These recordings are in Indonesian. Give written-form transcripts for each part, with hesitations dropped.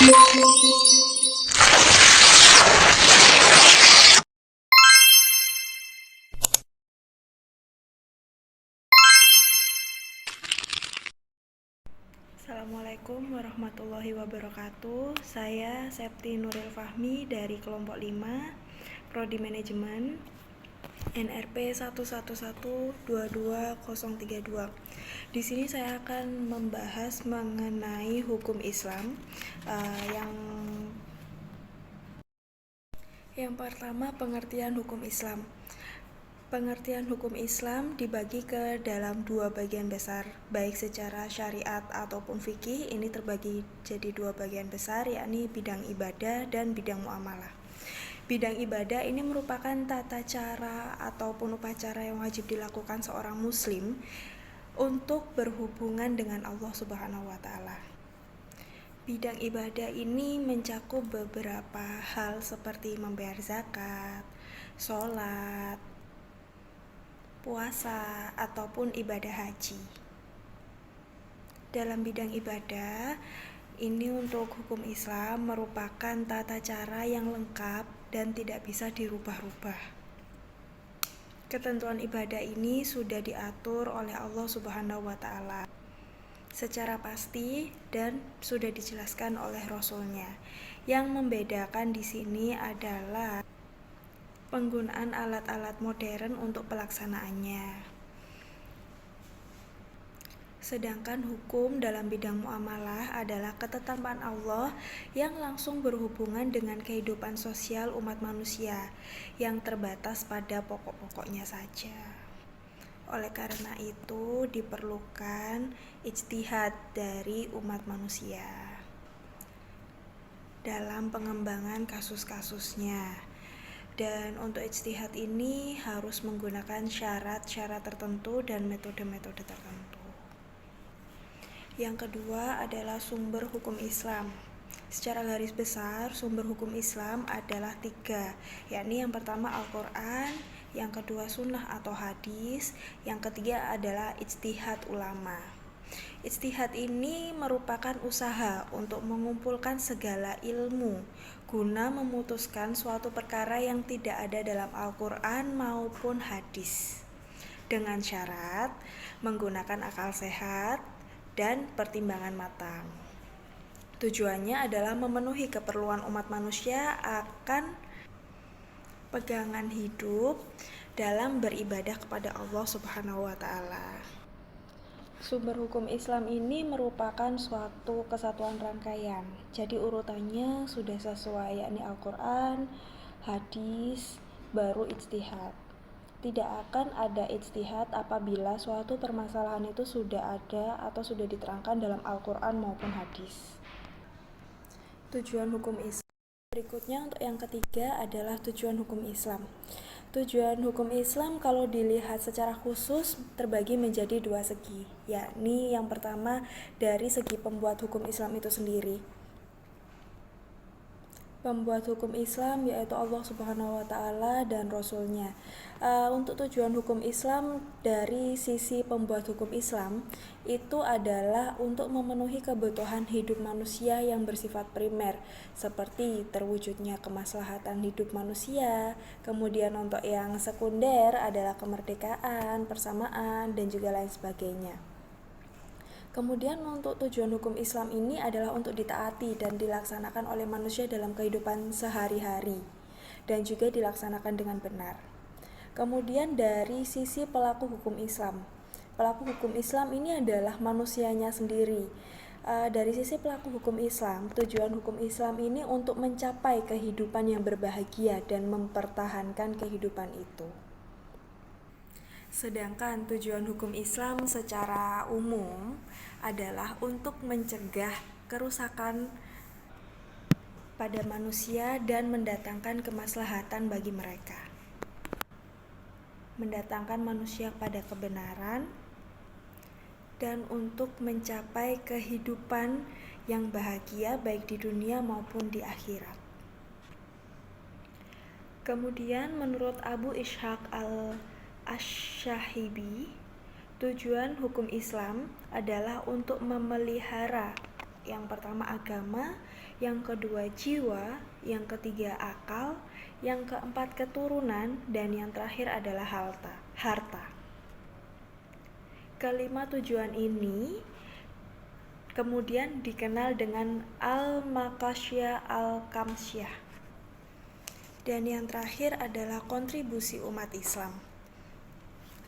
Assalamualaikum warahmatullahi wabarakatuh. Saya Septi Nuril Fahmi dari kelompok 5, Prodi Manajemen, NRP 11122032. Di sini saya akan membahas mengenai hukum Islam. Yang pertama, pengertian hukum Islam. Pengertian hukum Islam dibagi ke dalam dua bagian besar, baik secara syariat ataupun fikih. Ini terbagi jadi dua bagian besar, yakni bidang ibadah dan bidang muamalah. Bidang ibadah ini merupakan tata cara ataupun upacara yang wajib dilakukan seorang muslim untuk berhubungan dengan Allah Subhanahu wa Ta'ala. Bidang ibadah ini mencakup beberapa hal seperti membayar zakat, sholat, puasa, ataupun ibadah haji. Dalam bidang ibadah, ini untuk hukum Islam merupakan tata cara yang lengkap dan tidak bisa dirubah-rubah. Ketentuan ibadah ini sudah diatur oleh Allah Subhanahu wa Ta'ala secara pasti dan sudah dijelaskan oleh Rasul-Nya. Yang membedakan di sini adalah penggunaan alat-alat modern untuk pelaksanaannya. Sedangkan hukum dalam bidang muamalah adalah ketetapan Allah yang langsung berhubungan dengan kehidupan sosial umat manusia yang terbatas pada pokok-pokoknya saja. Oleh karena itu diperlukan ijtihad dari umat manusia dalam pengembangan kasus-kasusnya. Dan untuk ijtihad ini harus menggunakan syarat-syarat tertentu dan metode-metode tertentu. Yang kedua adalah sumber hukum Islam. Secara garis besar, sumber hukum Islam adalah 3, yakni yang pertama Al-Quran, yang kedua sunnah atau hadis, yang ketiga adalah ijtihad ulama. Ijtihad ini merupakan usaha untuk mengumpulkan segala ilmu guna memutuskan suatu perkara yang tidak ada dalam Al-Quran maupun hadis, dengan syarat menggunakan akal sehat dan pertimbangan matang. Tujuannya adalah memenuhi keperluan umat manusia akan pegangan hidup dalam beribadah kepada Allah Subhanahu wa Ta'ala. Sumber hukum Islam ini merupakan suatu kesatuan rangkaian. Jadi urutannya sudah sesuai, yakni Al-Quran, hadis, baru ijtihad. Tidak akan ada ijtihad apabila suatu permasalahan itu sudah ada atau sudah diterangkan dalam Al-Quran maupun hadis. Tujuan hukum Islam. Berikutnya untuk yang ketiga adalah tujuan hukum Islam. Tujuan hukum Islam kalau dilihat secara khusus terbagi menjadi 2 segi, yakni yang pertama dari segi pembuat hukum Islam itu sendiri. Pembuat hukum Islam yaitu Allah Subhanahu wa Ta'ala dan Rasul-Nya. Untuk tujuan hukum Islam dari sisi pembuat hukum Islam itu adalah untuk memenuhi kebutuhan hidup manusia yang bersifat primer, seperti terwujudnya kemaslahatan hidup manusia. Kemudian untuk yang sekunder adalah kemerdekaan, persamaan, dan juga lain sebagainya. Kemudian untuk tujuan hukum Islam ini adalah untuk ditaati dan dilaksanakan oleh manusia dalam kehidupan sehari-hari dan juga dilaksanakan dengan benar. Kemudian dari sisi pelaku hukum Islam. Pelaku hukum Islam ini adalah manusianya sendiri. Dari sisi pelaku hukum Islam, tujuan hukum Islam ini untuk mencapai kehidupan yang berbahagia dan mempertahankan kehidupan itu. Sedangkan tujuan hukum Islam secara umum adalah untuk mencegah kerusakan pada manusia dan mendatangkan kemaslahatan bagi mereka. Mendatangkan manusia pada kebenaran dan untuk mencapai kehidupan yang bahagia baik di dunia maupun di akhirat. Kemudian menurut Abu Ishaq al-Ashahibi, tujuan hukum Islam adalah untuk memelihara Yang pertama agama, yang kedua jiwa, yang ketiga akal, yang keempat keturunan, dan yang terakhir adalah harta. Kelima tujuan ini kemudian dikenal dengan al-maqasyah al-kamsyah. Dan yang terakhir adalah kontribusi umat Islam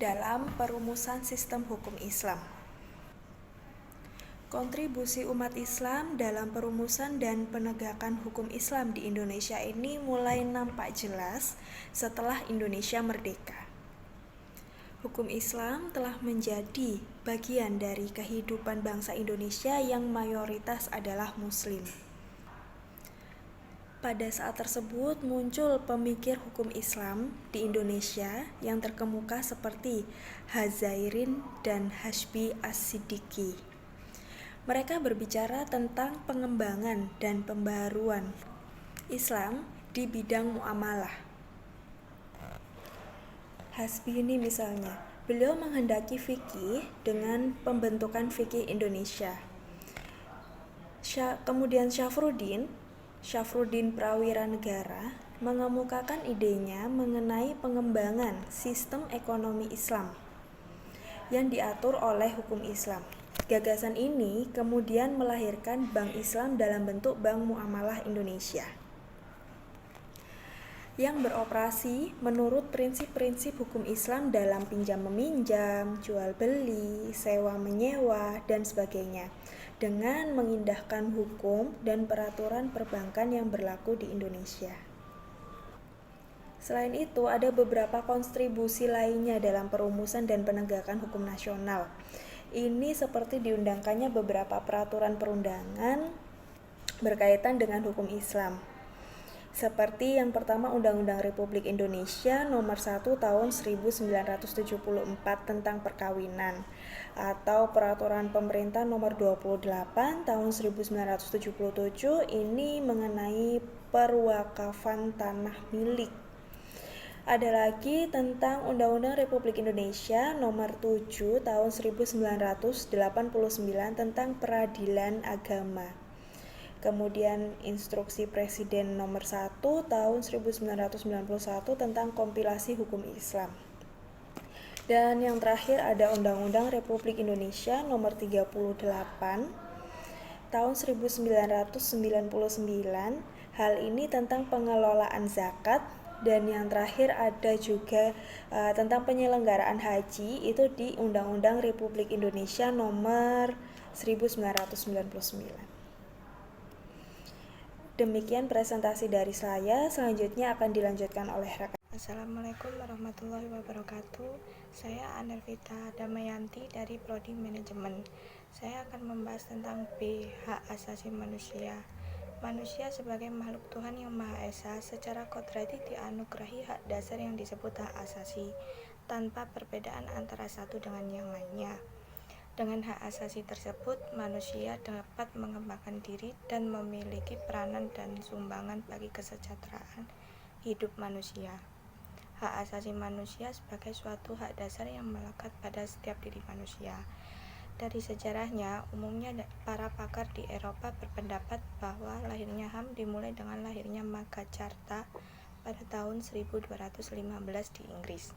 dalam perumusan sistem hukum Islam. Kontribusi umat Islam dalam perumusan dan penegakan hukum Islam di Indonesia ini mulai nampak jelas setelah Indonesia merdeka. Hukum Islam telah menjadi bagian dari kehidupan bangsa Indonesia yang mayoritas adalah Muslim. Pada saat tersebut muncul pemikir hukum Islam di Indonesia yang terkemuka seperti Hazairin dan Hashbi As-Siddiqi. Mereka berbicara tentang pengembangan dan pembaruan Islam di bidang muamalah. Hashbi ini misalnya, beliau menghendaki fikih dengan pembentukan fikih Indonesia. Kemudian Syafruddin Prawiranegara mengemukakan idenya mengenai pengembangan sistem ekonomi Islam yang diatur oleh hukum Islam. Gagasan ini kemudian melahirkan Bank Islam dalam bentuk Bank Muamalah Indonesia yang beroperasi menurut prinsip-prinsip hukum Islam dalam pinjam-meminjam, jual-beli, sewa-menyewa, dan sebagainya, dengan mengindahkan hukum dan peraturan perbankan yang berlaku di Indonesia. Selain itu, ada beberapa kontribusi lainnya dalam perumusan dan penegakan hukum nasional. Ini seperti diundangkannya beberapa peraturan perundangan berkaitan dengan hukum Islam. Seperti yang pertama Undang-Undang Republik Indonesia Nomor 1 Tahun 1974 tentang perkawinan, atau Peraturan Pemerintah Nomor 28 Tahun 1977 ini mengenai perwakafan tanah milik. Ada lagi tentang Undang-Undang Republik Indonesia Nomor 7 Tahun 1989 tentang peradilan agama. Kemudian Instruksi Presiden Nomor 1 Tahun 1991 tentang kompilasi hukum Islam. Dan yang terakhir ada Undang-Undang Republik Indonesia Nomor 38 Tahun 1999. Hal ini tentang pengelolaan zakat. Dan yang terakhir ada juga tentang penyelenggaraan haji, itu di Undang-Undang Republik Indonesia Nomor 1999. Demikian presentasi dari saya, selanjutnya akan dilanjutkan oleh rekan. Assalamualaikum warahmatullahi wabarakatuh. Saya Anervita Damayanti dari Prodi Manajemen. Saya akan membahas tentang B. Hak asasi manusia. Manusia sebagai makhluk Tuhan yang Maha Esa secara kodrati dianugerahi hak dasar yang disebut hak asasi, tanpa perbedaan antara satu dengan yang lainnya. Dengan hak asasi tersebut, manusia dapat mengembangkan diri dan memiliki peranan dan sumbangan bagi kesejahteraan hidup manusia. Hak asasi manusia sebagai suatu hak dasar yang melekat pada setiap diri manusia. Dari sejarahnya, umumnya para pakar di Eropa berpendapat bahwa lahirnya HAM dimulai dengan lahirnya Magna Carta pada tahun 1215 di Inggris.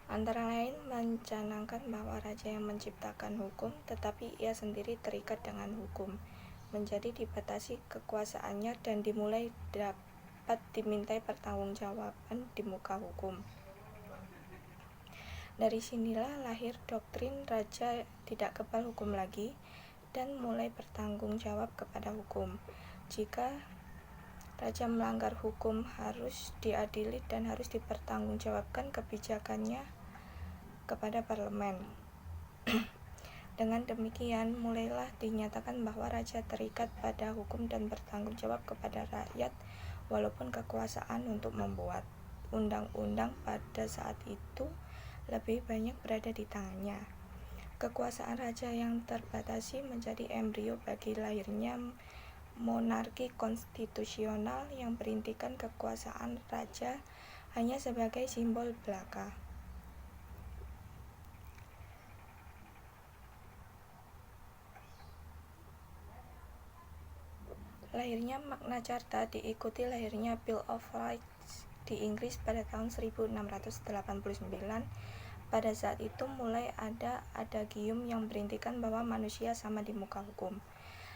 Antara lain mencanangkan bahwa raja yang menciptakan hukum, tetapi ia sendiri terikat dengan hukum, menjadi dibatasi kekuasaannya dan dimulai dapat dimintai pertanggungjawaban di muka hukum. Dari sinilah lahir doktrin raja tidak kebal hukum lagi dan mulai bertanggung jawab kepada hukum. Jika raja melanggar hukum harus diadili dan harus dipertanggungjawabkan kebijakannya kepada parlemen. Dengan demikian, mulailah dinyatakan bahwa raja terikat pada hukum dan bertanggung jawab kepada rakyat, walaupun kekuasaan untuk membuat undang-undang pada saat itu lebih banyak berada di tangannya. Kekuasaan raja yang terbatasi menjadi embrio bagi lahirnya monarki konstitusional yang berintikan kekuasaan raja hanya sebagai simbol belaka. Lahirnya Magna Carta diikuti lahirnya Bill of Rights di Inggris pada tahun 1689. Pada saat itu mulai ada adagium yang berintikan bahwa manusia sama di muka hukum.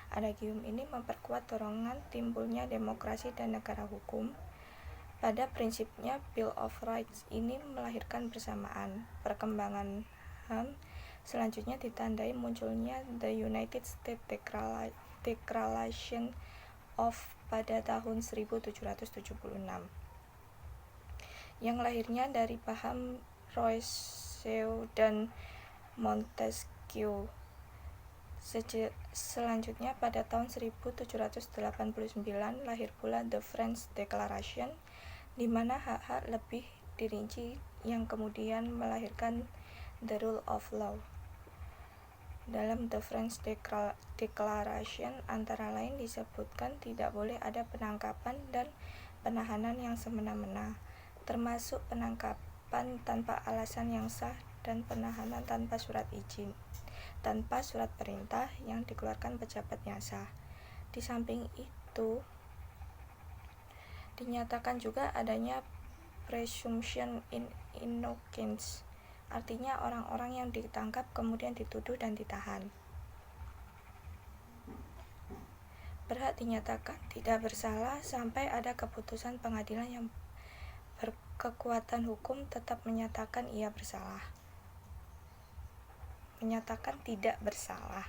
Adagium ini memperkuat dorongan timbulnya demokrasi dan negara hukum. Pada prinsipnya, Bill of Rights ini melahirkan bersamaan perkembangan HAM. Selanjutnya ditandai munculnya The United States Declaration of pada tahun 1776 yang lahirnya dari paham Rousseau dan Montesquieu. Selanjutnya pada tahun 1789 lahir pula The French Declaration, di mana hak-hak lebih dirinci yang kemudian melahirkan The Rule of Law. Dalam The French Declaration antara lain disebutkan tidak boleh ada penangkapan dan penahanan yang semena-mena, termasuk penangkapan tanpa alasan yang sah dan penahanan tanpa surat izin, tanpa surat perintah yang dikeluarkan pejabat yang sah. Di samping itu, dinyatakan juga adanya presumption in innocence, artinya orang-orang yang ditangkap kemudian dituduh dan ditahan berhak dinyatakan tidak bersalah sampai ada keputusan pengadilan yang berkekuatan hukum tetap menyatakan ia bersalah. Menyatakan tidak bersalah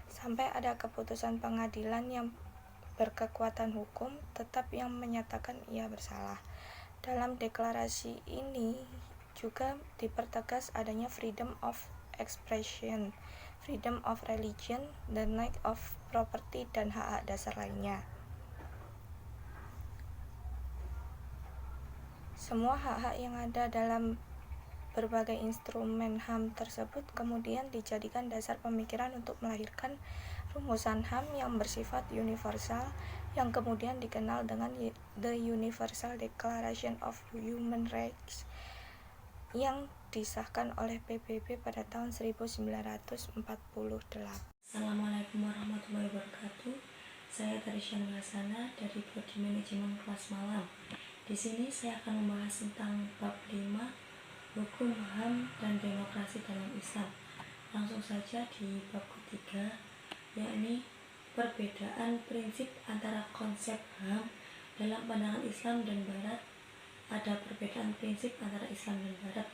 sampai ada keputusan pengadilan yang berkekuatan hukum tetap yang menyatakan ia bersalah. Dalam deklarasi ini juga dipertegas adanya freedom of expression, freedom of religion, the right of property, dan hak-hak dasar lainnya. Semua hak-hak yang ada dalam berbagai instrumen HAM tersebut kemudian dijadikan dasar pemikiran untuk melahirkan rumusan HAM yang bersifat universal yang kemudian dikenal dengan The Universal Declaration of Human Rights yang disahkan oleh PBB pada tahun 1948. Assalamualaikum warahmatullahi wabarakatuh. Saya Tarisya Nurhasana dari Prodi Manajemen Kelas Malam. Di sini saya akan membahas tentang bab 5, hukum HAM dan demokrasi dalam Islam. Langsung saja di bab ketiga, yakni perbedaan prinsip antara konsep HAM dalam pandangan Islam dan Barat. Ada perbedaan prinsip antara Islam dan Barat.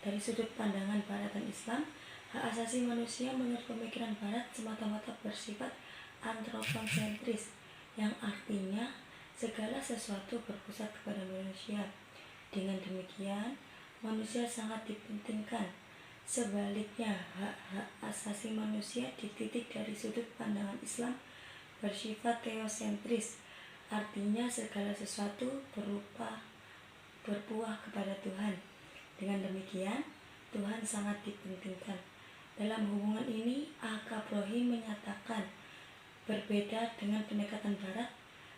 Dari sudut pandangan Barat dan Islam, hak asasi manusia menurut pemikiran Barat semata-mata bersifat antroposentris, yang artinya segala sesuatu berpusat kepada manusia. Dengan demikian, manusia sangat dipentingkan. Sebaliknya, hak-hak asasi manusia dititik dari sudut pandangan Islam bersifat teosentris, artinya segala sesuatu berbuah kepada Tuhan. Dengan demikian, Tuhan sangat dipentingkan. Dalam hubungan ini, Al-Kabrohi menyatakan, berbeda dengan pendekatan Barat,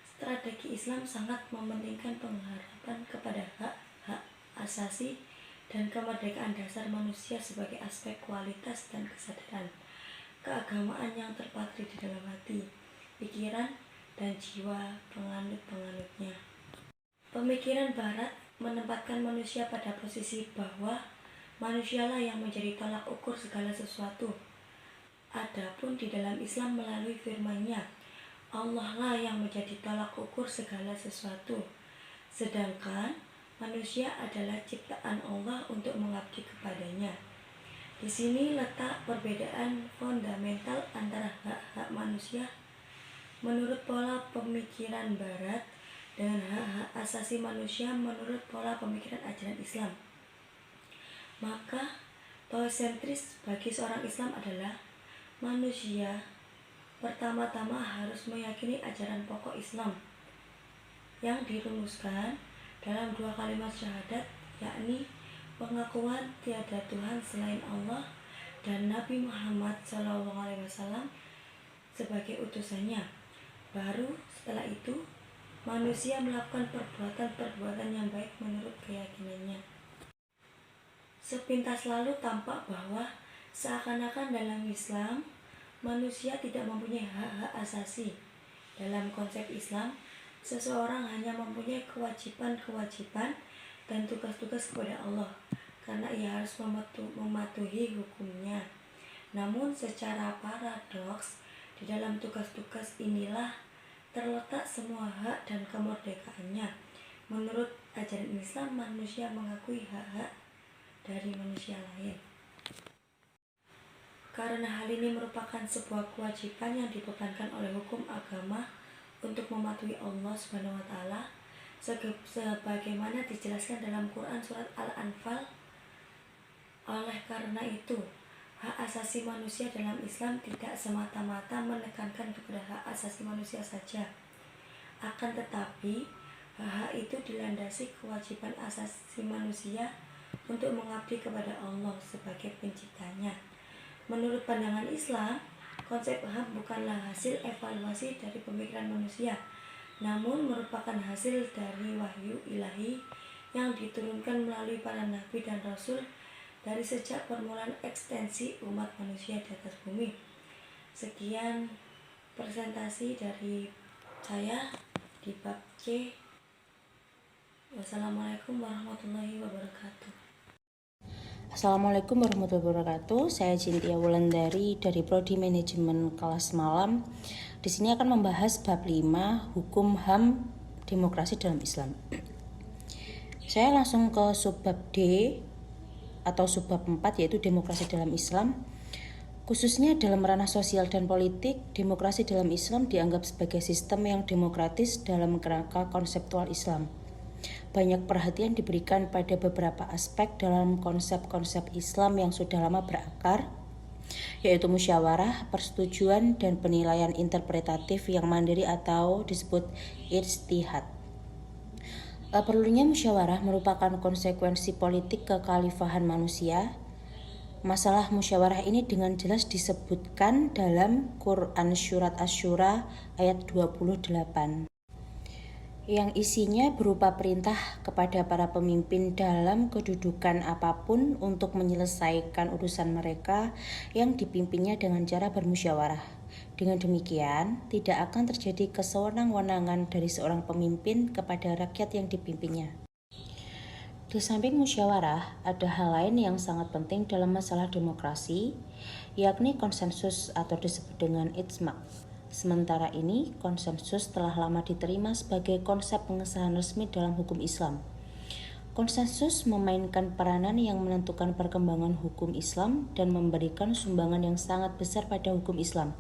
strategi Islam sangat mementingkan pengharapan kepada hak-hak asasi dan kemerdekaan dasar manusia sebagai aspek kualitas dan kesadaran keagamaan yang terpatri di dalam hati, pikiran, dan jiwa penganut-penganutnya. Pemikiran Barat menempatkan manusia pada posisi bahwa manusialah yang menjadi tolak ukur segala sesuatu. Adapun di dalam Islam melalui firman-Nya, Allah lah yang menjadi tolak ukur segala sesuatu. Sedangkan manusia adalah ciptaan Allah untuk mengabdi kepadanya. Di sini letak perbedaan fundamental antara hak-hak manusia menurut pola pemikiran Barat dengan hak-hak asasi manusia menurut pola pemikiran ajaran Islam. Maka, teosentris bagi seorang Islam adalah manusia pertama-tama harus meyakini ajaran pokok Islam yang dirumuskan dalam 2 kalimat syahadat, yakni pengakuan tiada Tuhan selain Allah dan Nabi Muhammad SAW sebagai utusannya. Baru setelah itu, manusia melakukan perbuatan-perbuatan yang baik menurut keyakinannya. Sepintas lalu tampak bahwa seakan-akan dalam Islam, manusia tidak mempunyai hak-hak asasi, Dalam konsep Islam, seseorang hanya mempunyai kewajiban-kewajiban dan tugas-tugas kepada Allah karena ia harus mematuhi hukumnya. Namun secara paradoks, di dalam tugas-tugas inilah terletak semua hak dan kemerdekaannya. Menurut ajaran Islam, manusia mengakui hak-hak dari manusia lain. Karena hal ini merupakan sebuah kewajiban yang dibebankan oleh hukum agama untuk mematuhi Allah Subhanahu wa taala sebagaimana dijelaskan dalam Quran surat Al-Anfal. Oleh karena itu, hak asasi manusia dalam Islam tidak semata-mata menekankan kepada hak asasi manusia saja. Akan tetapi, hak itu dilandasi kewajiban asasi manusia untuk mengabdi kepada Allah sebagai penciptanya. Menurut pandangan Islam, konsep HAM bukanlah hasil evaluasi dari pemikiran manusia, namun merupakan hasil dari wahyu ilahi yang diturunkan melalui para nabi dan rasul dari sejak permulaan ekstensi umat manusia di atas bumi. Sekian presentasi dari saya di bab C. Wassalamualaikum warahmatullahi wabarakatuh. Assalamualaikum warahmatullahi wabarakatuh. Saya Cynthia Wulandari dari Prodi Manajemen kelas malam. Di sini akan membahas bab 5 Hukum HAM Demokrasi dalam Islam. Saya langsung ke subbab D atau subbab 4 yaitu Demokrasi dalam Islam. Khususnya dalam ranah sosial dan politik, demokrasi dalam Islam dianggap sebagai sistem yang demokratis dalam kerangka konseptual Islam. Banyak perhatian diberikan pada beberapa aspek dalam konsep-konsep Islam yang sudah lama berakar, yaitu musyawarah, persetujuan, dan penilaian interpretatif yang mandiri atau disebut ijtihad. Perlunya musyawarah merupakan konsekuensi politik kekhalifahan manusia. Masalah musyawarah ini dengan jelas disebutkan dalam Quran Surat Asy-Syura ayat 28. Yang isinya berupa perintah kepada para pemimpin dalam kedudukan apapun untuk menyelesaikan urusan mereka yang dipimpinnya dengan cara bermusyawarah. Dengan demikian, tidak akan terjadi kesewenang-wenangan dari seorang pemimpin kepada rakyat yang dipimpinnya. Di samping musyawarah, ada hal lain yang sangat penting dalam masalah demokrasi, yakni konsensus atau disebut dengan ijma'. Sementara ini, konsensus telah lama diterima sebagai konsep pengesahan resmi dalam hukum Islam. Konsensus memainkan peranan yang menentukan perkembangan hukum Islam dan memberikan sumbangan yang sangat besar pada hukum Islam.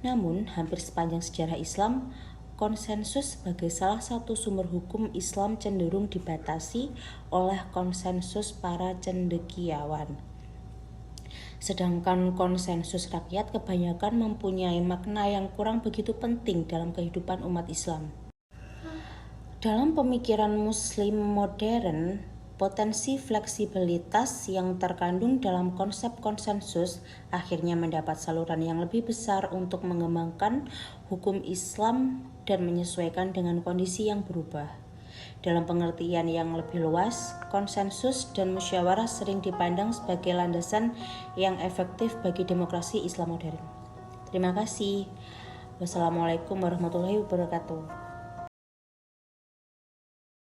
Namun, hampir sepanjang sejarah Islam, konsensus sebagai salah satu sumber hukum Islam cenderung dibatasi oleh konsensus para cendekiawan. Sedangkan konsensus rakyat kebanyakan mempunyai makna yang kurang begitu penting dalam kehidupan umat Islam. Dalam pemikiran Muslim modern, potensi fleksibilitas yang terkandung dalam konsep konsensus akhirnya mendapat saluran yang lebih besar untuk mengembangkan hukum Islam dan menyesuaikan dengan kondisi yang berubah. Dalam pengertian yang lebih luas, konsensus dan musyawarah sering dipandang sebagai landasan yang efektif bagi demokrasi Islam modern. Terima kasih. Wassalamualaikum warahmatullahi wabarakatuh.